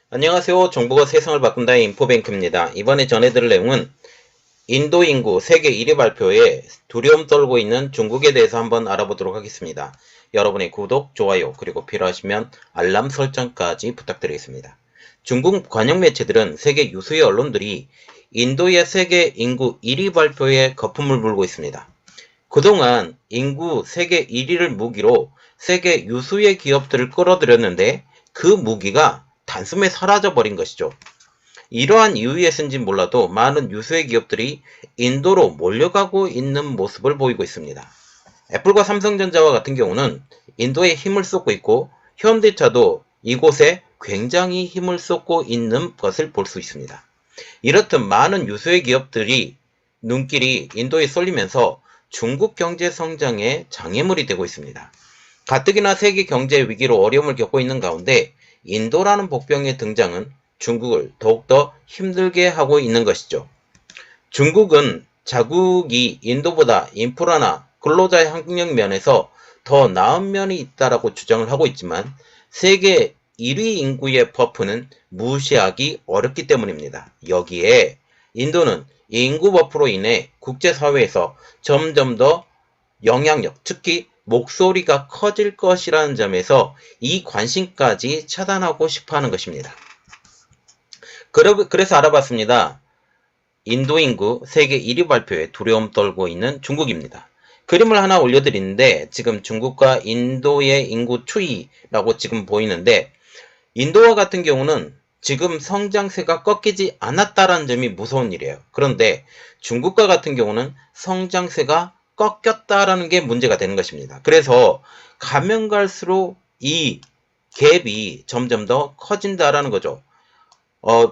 안녕하세요. 정보가 세상을 바꾼다의 인포뱅크입니다. 이번에 전해드릴 내용은 인도 인구 세계 1위 발표에 두려움 떨고 있는 중국에 대해서 한번 알아보도록 하겠습니다. 여러분의 구독, 좋아요, 그리고 필요하시면 알람 설정까지 부탁드리겠습니다. 중국 관영 매체들은 세계 유수의 언론들이 인도의 세계 인구 1위 발표에 거품을 불고 있습니다. 그동안 인구 세계 1위를 무기로 세계 유수의 기업들을 끌어들였는데 그 무기가 단숨에 사라져버린 것이죠. 이러한 이유에서인지 몰라도 많은 유수의 기업들이 인도로 몰려가고 있는 모습을 보이고 있습니다. 애플과 삼성전자와 같은 경우는 인도에 힘을 쏟고 있고 현대차도 이곳에 굉장히 힘을 쏟고 있는 것을 볼 수 있습니다. 이렇듯 많은 유수의 기업들이 눈길이 인도에 쏠리면서 중국 경제 성장에 장애물이 되고 있습니다. 가뜩이나 세계 경제 위기로 어려움을 겪고 있는 가운데 인도라는 복병의 등장은 중국을 더욱더 힘들게 하고 있는 것이죠. 중국은 자국이 인도보다 인프라나 근로자의 학력 면에서 더 나은 면이 있다라고 주장을 하고 있지만 세계 1위 인구의 버프는 무시하기 어렵기 때문입니다. 여기에 인도는 인구 버프로 인해 국제사회에서 점점 더 영향력, 특히 목소리가 커질 것이라는 점에서 이 관심까지 차단하고 싶어 하는 것입니다. 그래서 알아봤습니다. 인도 인구 세계 1위 발표에 두려움 떨고 있는 중국입니다. 그림을 하나 올려드리는데 지금 중국과 인도의 인구 추이라고 지금 보이는데 인도와 같은 경우는 지금 성장세가 꺾이지 않았다라는 점이 무서운 일이에요. 그런데 중국과 같은 경우는 성장세가 꺾였다라는 게 문제가 되는 것입니다. 그래서 가면 갈수록 이 갭이 점점 더 커진다라는 거죠.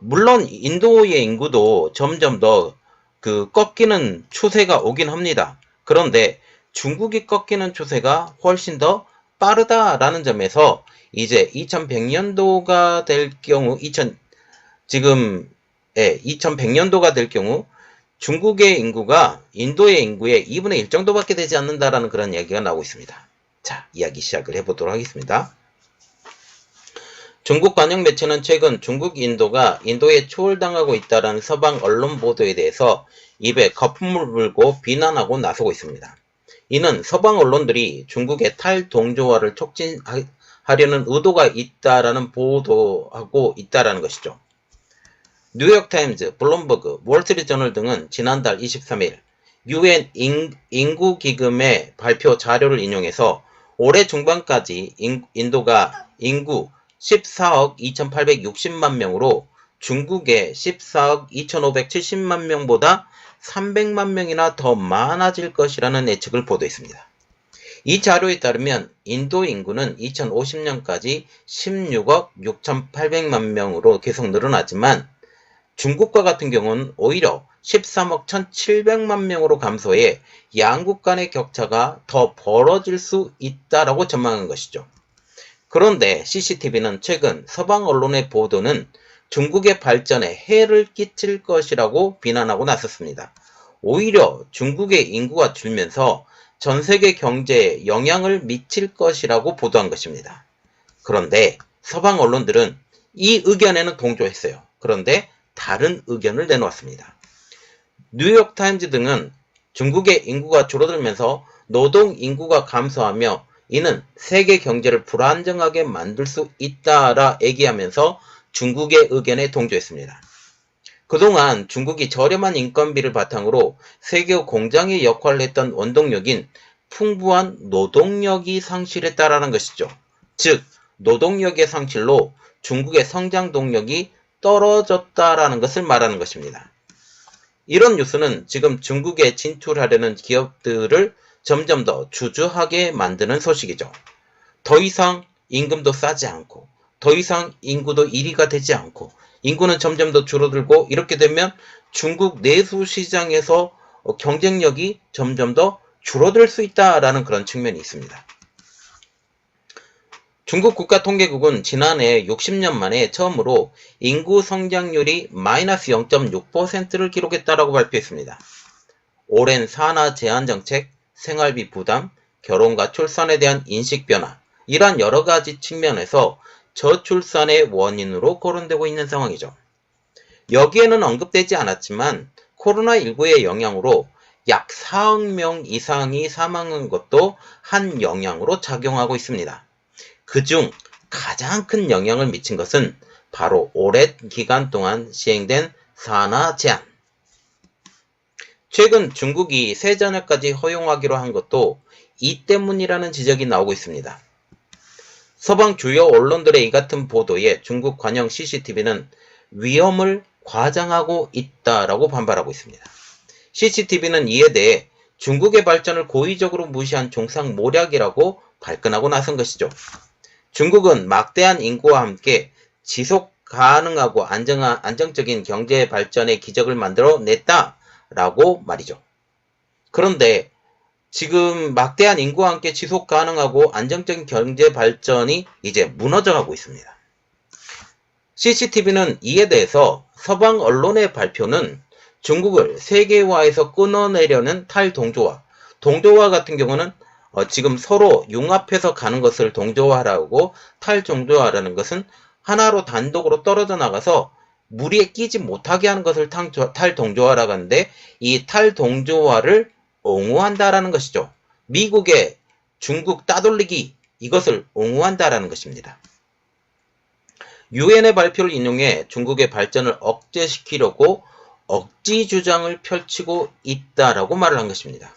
물론 인도의 인구도 점점 더 꺾이는 추세가 오긴 합니다. 그런데 중국이 꺾이는 추세가 훨씬 더 빠르다라는 점에서 이제 2100년도가 될 경우, 지금, 2100년도가 될 경우 중국의 인구가 인도의 인구의 2분의 1 정도밖에 되지 않는다라는 그런 이야기가 나오고 있습니다. 자, 이야기 시작을 해보도록 하겠습니다. 중국 관영 매체는 최근 중국 인도가 인도에 초월당하고 있다는 서방 언론 보도에 대해서 입에 거품을 불고 비난하고 나서고 있습니다. 이는 서방 언론들이 중국의 탈동조화를 촉진하려는 의도가 있다라는 보도하고 있다라는 것이죠. 뉴욕타임즈, 블룸버그, 월스트리트저널 등은 지난달 23일 UN 인구기금의 발표 자료를 인용해서 올해 중반까지 인도가 인구 14억 2860만 명으로 중국의 14억 2570만 명보다 300만 명이나 더 많아질 것이라는 예측을 보도했습니다. 이 자료에 따르면 인도 인구는 2050년까지 16억 6800만 명으로 계속 늘어나지만 중국과 같은 경우는 오히려 13억 1700만 명으로 감소해 양국 간의 격차가 더 벌어질 수 있다라고 전망한 것이죠. 그런데 CCTV는 최근 서방 언론의 보도는 중국의 발전에 해를 끼칠 것이라고 비난하고 나섰습니다. 오히려 중국의 인구가 줄면서 전 세계 경제에 영향을 미칠 것이라고 보도한 것입니다. 그런데 서방 언론들은 이 의견에는 동조했어요. 그런데 다른 의견을 내놓았습니다. 뉴욕타임즈 등은 중국의 인구가 줄어들면서 노동 인구가 감소하며 이는 세계 경제를 불안정하게 만들 수 있다라 얘기하면서 중국의 의견에 동조했습니다. 그동안 중국이 저렴한 인건비를 바탕으로 세계 공장의 역할을 했던 원동력인 풍부한 노동력이 상실했다라는 것이죠. 즉, 노동력의 상실로 중국의 성장 동력이 떨어졌다라는 것을 말하는 것입니다. 이런 뉴스는 지금 중국에 진출하려는 기업들을 점점 더 주저하게 만드는 소식이죠. 더 이상 임금도 싸지 않고 더 이상 인구도 1위가 되지 않고 인구는 점점 더 줄어들고 이렇게 되면 중국 내수 시장에서 경쟁력이 점점 더 줄어들 수 있다라는 그런 측면이 있습니다. 중국 국가통계국은 지난해 60년 만에 처음으로 인구 성장률이 마이너스 0.6%를 기록했다라고 발표했습니다. 오랜 산하 제한 정책, 생활비 부담, 결혼과 출산에 대한 인식 변화, 이러한 여러 가지 측면에서 저출산의 원인으로 거론되고 있는 상황이죠. 여기에는 언급되지 않았지만 코로나19의 영향으로 약 4억 명 이상이 사망한 것도 한 영향으로 작용하고 있습니다. 그중 가장 큰 영향을 미친 것은 바로 오랜 기간 동안 시행된 산하 제한. 최근 중국이 세전야까지 허용하기로 한 것도 이 때문이라는 지적이 나오고 있습니다. 서방 주요 언론들의 이 같은 보도에 중국 관영 CCTV는 위험을 과장하고 있다라고 반발하고 있습니다. CCTV는 이에 대해 중국의 발전을 고의적으로 무시한 종상모략이라고 발끈하고 나선 것이죠. 중국은 막대한 인구와 함께 지속 가능하고 안정적인 경제 발전의 기적을 만들어냈다라고 말이죠. 그런데 지금 막대한 인구와 함께 지속 가능하고 안정적인 경제 발전이 이제 무너져가고 있습니다. CCTV는 이에 대해서 서방 언론의 발표는 중국을 세계화에서 끊어내려는 탈동조화, 동조화 같은 경우는 지금 서로 융합해서 가는 것을 동조화라고, 탈동조화라는 것은 하나로 단독으로 떨어져 나가서 무리에 끼지 못하게 하는 것을 탈동조화라고 하는데, 이 탈동조화를 옹호한다라는 것이죠. 미국의 중국 따돌리기, 이것을 옹호한다라는 것입니다. 유엔의 발표를 인용해 중국의 발전을 억제시키려고 억지 주장을 펼치고 있다라고 말을 한 것입니다.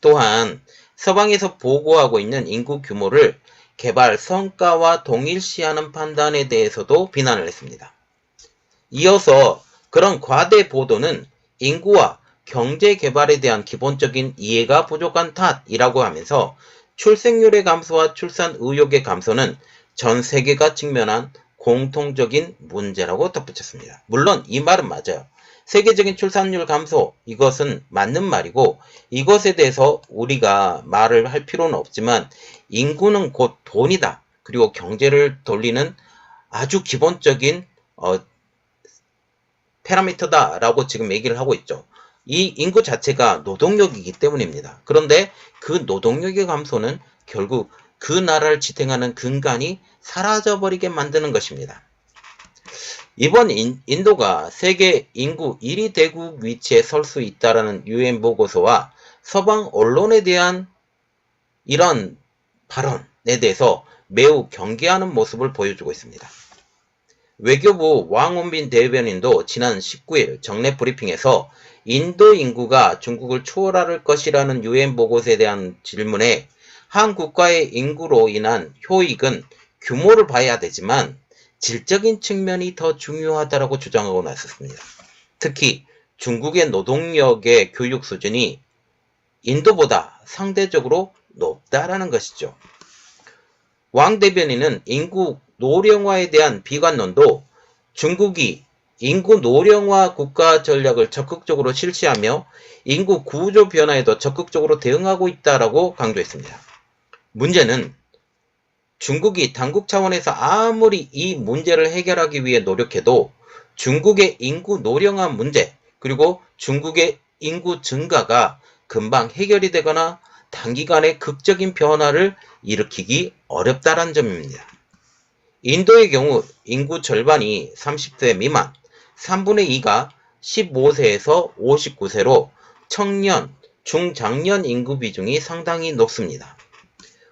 또한 서방에서 보고하고 있는 인구 규모를 개발 성과와 동일시하는 판단에 대해서도 비난을 했습니다. 이어서 그런 과대 보도는 인구와 경제 개발에 대한 기본적인 이해가 부족한 탓이라고 하면서 출생률의 감소와 출산 의욕의 감소는 전 세계가 직면한 공통적인 문제라고 덧붙였습니다. 물론 이 말은 맞아요. 세계적인 출산율 감소, 이것은 맞는 말이고 이것에 대해서 우리가 말을 할 필요는 없지만 인구는 곧 돈이다. 그리고 경제를 돌리는 아주 기본적인 파라미터다라고 지금 얘기를 하고 있죠. 이 인구 자체가 노동력이기 때문입니다. 그런데 그 노동력의 감소는 결국 그 나라를 지탱하는 근간이 사라져버리게 만드는 것입니다. 이번 인도가 세계 인구 1위 대국 위치에 설 수 있다라는 유엔 보고서와 서방 언론에 대한 이런 발언에 대해서 매우 경계하는 모습을 보여주고 있습니다. 외교부 왕원빈 대변인도 지난 19일 정례 브리핑에서 인도 인구가 중국을 초월할 것이라는 유엔 보고서에 대한 질문에 한 국가의 인구로 인한 효익은 규모를 봐야 되지만 질적인 측면이 더 중요하다라고 주장하고 나섰습니다. 특히 중국의 노동력의 교육 수준이 인도보다 상대적으로 높다라는 것이죠. 왕 대변인은 인구 노령화에 대한 비관론도 중국이 인구 노령화 국가 전략을 적극적으로 실시하며 인구 구조 변화에도 적극적으로 대응하고 있다라고 강조했습니다. 문제는 중국이 당국 차원에서 아무리 이 문제를 해결하기 위해 노력해도 중국의 인구 노령화 문제, 그리고 중국의 인구 증가가 금방 해결이 되거나 단기간에 극적인 변화를 일으키기 어렵다는 점입니다. 인도의 경우 인구 절반이 30세 미만, 3분의 2가 15세에서 59세로 청년, 중장년 인구 비중이 상당히 높습니다.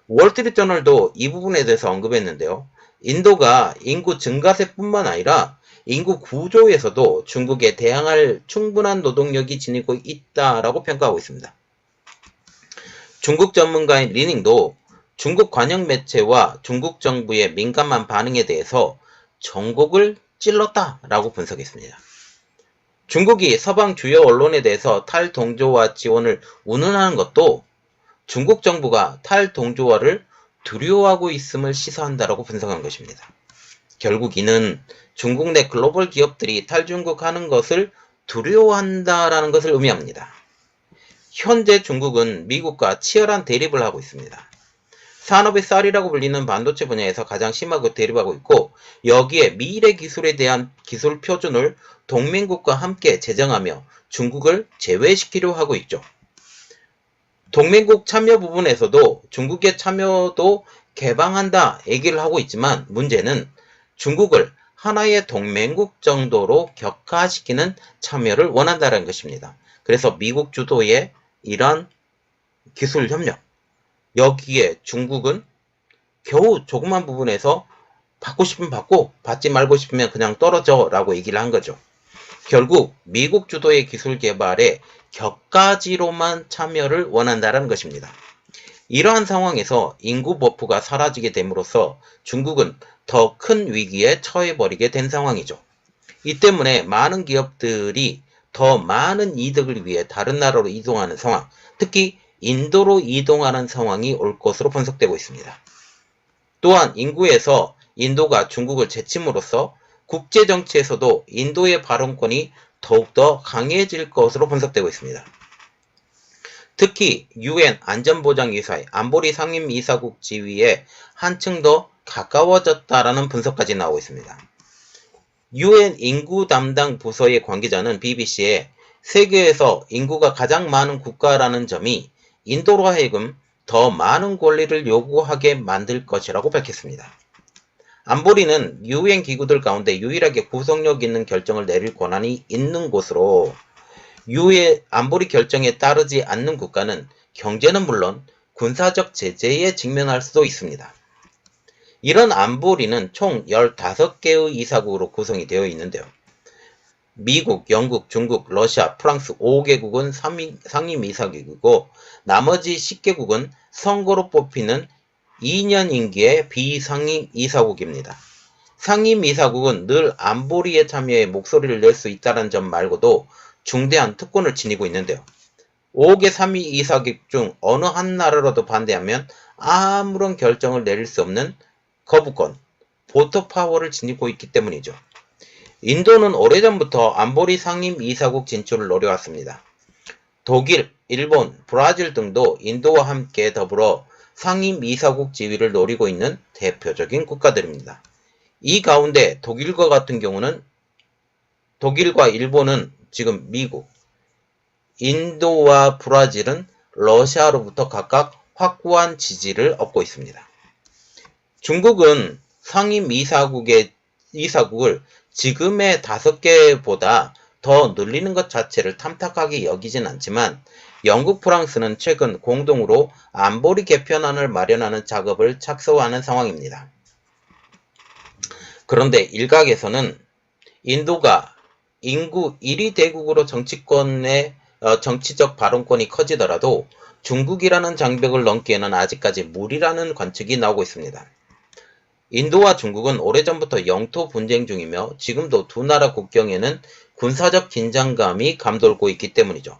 월스트리트저널도 이 부분에 대해서 언급했는데요. 인도가 인구 증가세뿐만 아니라 인구 구조에서도 중국에 대항할 충분한 노동력이 지니고 있다라고 평가하고 있습니다. 중국 전문가인 리닝도 중국 관영 매체와 중국 정부의 민감한 반응에 대해서 전곡을 찔렀다라고 분석했습니다. 중국이 서방 주요 언론에 대해서 탈동조화 지원을 운운하는 것도 중국 정부가 탈동조화를 두려워하고 있음을 시사한다라고 분석한 것입니다. 결국 이는 중국 내 글로벌 기업들이 탈중국하는 것을 두려워한다라는 것을 의미합니다. 현재 중국은 미국과 치열한 대립을 하고 있습니다. 산업의 쌀이라고 불리는 반도체 분야에서 가장 심하게 대립하고 있고, 여기에 미래 기술에 대한 기술 표준을 동맹국과 함께 제정하며 중국을 제외시키려 하고 있죠. 동맹국 참여 부분에서도 중국의 참여도 개방한다 얘기를 하고 있지만 문제는 중국을 하나의 동맹국 정도로 격화시키는 참여를 원한다는 것입니다. 그래서 미국 주도의 이런 기술 협력, 여기에 중국은 겨우 조그만 부분에서 받고 싶으면 받고 받지 말고 싶으면 그냥 떨어져 라고 얘기를 한 거죠. 결국 미국 주도의 기술 개발에 격가지로만 참여를 원한다는 것입니다. 이러한 상황에서 인구 버프가 사라지게 됨으로써 중국은 더 큰 위기에 처해버리게 된 상황이죠. 이 때문에 많은 기업들이 더 많은 이득을 위해 다른 나라로 이동하는 상황, 특히 인도로 이동하는 상황이 올 것으로 분석되고 있습니다. 또한 인구에서 인도가 중국을 제침으로써 국제정치에서도 인도의 발언권이 더욱더 강해질 것으로 분석되고 있습니다. 특히 UN 안전보장이사회 안보리 상임이사국 지위에 한층 더 가까워졌다라는 분석까지 나오고 있습니다. UN 인구 담당 부서의 관계자는 BBC에 세계에서 인구가 가장 많은 국가라는 점이 인도로 하여금 더 많은 권리를 요구하게 만들 것이라고 밝혔습니다. 안보리는 UN 기구들 가운데 유일하게 구속력 있는 결정을 내릴 권한이 있는 곳으로 UN 안보리 결정에 따르지 않는 국가는 경제는 물론 군사적 제재에 직면할 수도 있습니다. 이런 안보리는 총 15개의 이사국으로 구성이 되어 있는데요. 미국, 영국, 중국, 러시아, 프랑스 5개국은 상임이사국이고 나머지 10개국은 선거로 뽑히는 2년 임기의 비상임이사국입니다. 상임이사국은 늘 안보리에 참여해 목소리를 낼 수 있다는 점 말고도 중대한 특권을 지니고 있는데요. 5개 상임이사국 중 어느 한 나라라도 반대하면 아무런 결정을 내릴 수 없는 거부권, 보토 파워를 지니고 있기 때문이죠. 인도는 오래전부터 안보리 상임이사국 진출을 노려왔습니다. 독일, 일본, 브라질 등도 인도와 함께 더불어 상임이사국 지위를 노리고 있는 대표적인 국가들입니다. 이 가운데 독일과 일본은 지금 미국, 인도와 브라질은 러시아로부터 각각 확고한 지지를 얻고 있습니다. 중국은 상임이사국을 지금의 5개보다 더 늘리는 것 자체를 탐탁하게 여기진 않지만 영국, 프랑스는 최근 공동으로 안보리 개편안을 마련하는 작업을 착수하는 상황입니다. 그런데 일각에서는 인도가 인구 1위 대국으로 정치적 발언권이 커지더라도 중국이라는 장벽을 넘기에는 아직까지 무리라는 관측이 나오고 있습니다. 인도와 중국은 오래전부터 영토 분쟁 중이며 지금도 두 나라 국경에는 군사적 긴장감이 감돌고 있기 때문이죠.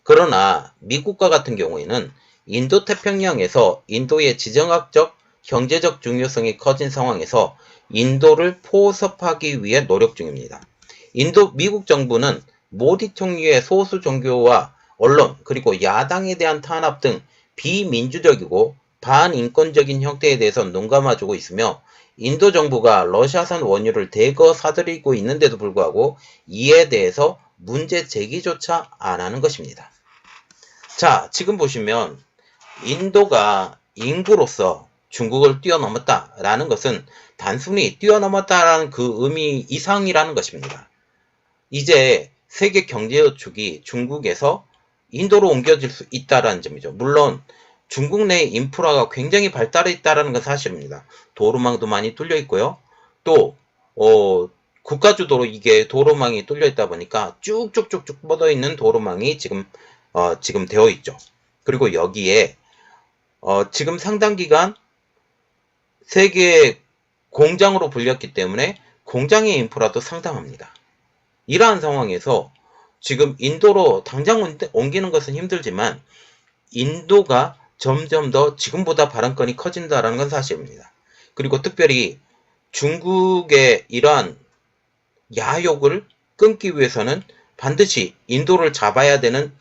그러나 미국과 같은 경우에는 인도태평양에서 인도의 지정학적, 경제적 중요성이 커진 상황에서 인도를 포섭하기 위해 노력 중입니다. 미국 정부는 모디 총리의 소수 종교와 언론 그리고 야당에 대한 탄압 등 비민주적이고 반인권적인 형태에 대해서 눈 감아주고 있으며 인도 정부가 러시아산 원유를 대거 사들이고 있는데도 불구하고 이에 대해서 문제 제기조차 안 하는 것입니다. 자, 지금 보시면 인도가 인구로서 중국을 뛰어넘었다라는 것은 단순히 뛰어넘었다라는 그 의미 이상이라는 것입니다. 이제 세계 경제의 축이 중국에서 인도로 옮겨질 수 있다는 점이죠. 물론 중국 내 인프라가 굉장히 발달해 있다는 건 사실입니다. 도로망도 많이 뚫려 있고요. 또 국가주도로 이게 도로망이 뚫려 있다 보니까 쭉쭉쭉쭉 뻗어 있는 도로망이 지금 되어 있죠. 그리고 여기에 지금 상당 기간 세계 공장으로 불렸기 때문에 공장의 인프라도 상당합니다. 이러한 상황에서 지금 인도로 당장 옮기는 것은 힘들지만 인도가 점점 더 지금보다 발언권이 커진다는 건 사실입니다. 그리고 특별히 중국의 이러한 야욕을 끊기 위해서는 반드시 인도를 잡아야 되는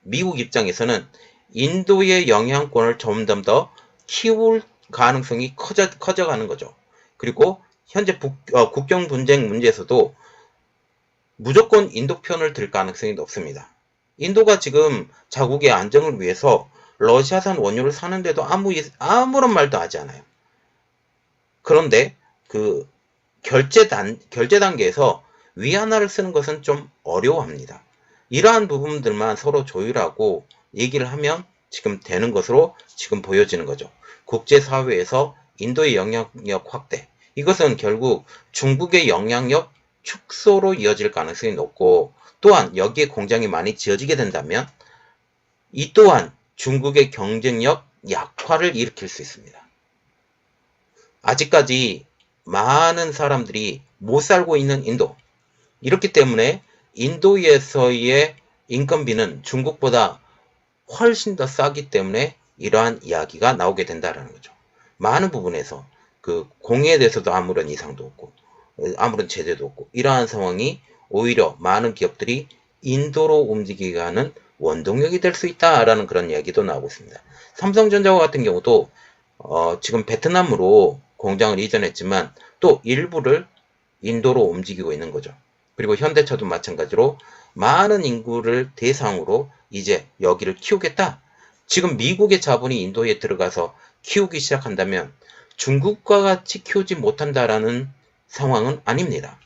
미국 입장에서는 인도의 영향권을 점점 더 키울 가능성이 커져가는 거죠. 그리고 현재 국경 분쟁 문제에서도 무조건 인도 편을 들 가능성이 높습니다. 인도가 지금 자국의 안정을 위해서 러시아산 원유를 사는데도 아무런 말도 하지 않아요. 그런데 결제 단계에서 위안화를 쓰는 것은 좀 어려워합니다. 이러한 부분들만 서로 조율하고 얘기를 하면 지금 되는 것으로 지금 보여지는 거죠. 국제사회에서 인도의 영향력 확대. 이것은 결국 중국의 영향력 축소로 이어질 가능성이 높고, 또한 여기에 공장이 많이 지어지게 된다면 이 또한 중국의 경쟁력 약화를 일으킬 수 있습니다. 아직까지 많은 사람들이 못 살고 있는 인도. 이렇기 때문에 인도에서의 인건비는 중국보다 훨씬 더 싸기 때문에 이러한 이야기가 나오게 된다는 거죠. 많은 부분에서 그 공해에 대해서도 아무런 이상도 없고 아무런 제재도 없고 이러한 상황이 오히려 많은 기업들이 인도로 움직이게 하는 원동력이 될 수 있다라는 그런 이야기도 나오고 있습니다. 삼성전자와 같은 경우도 지금 베트남으로 공장을 이전했지만 또 일부를 인도로 움직이고 있는 거죠. 그리고 현대차도 마찬가지로 많은 인구를 대상으로 이제 여기를 키우겠다. 지금 미국의 자본이 인도에 들어가서 키우기 시작한다면 중국과 같이 키우지 못한다라는 상황은 아닙니다.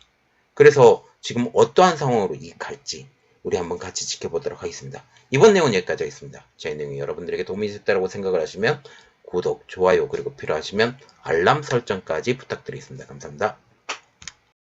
그래서 지금 어떠한 상황으로 갈지 우리 한번 같이 지켜보도록 하겠습니다. 이번 내용은 여기까지 하겠습니다. 제 내용이 여러분들에게 도움이 됐다고 생각을 하시면 구독, 좋아요, 그리고 필요하시면 알람 설정까지 부탁드리겠습니다. 감사합니다.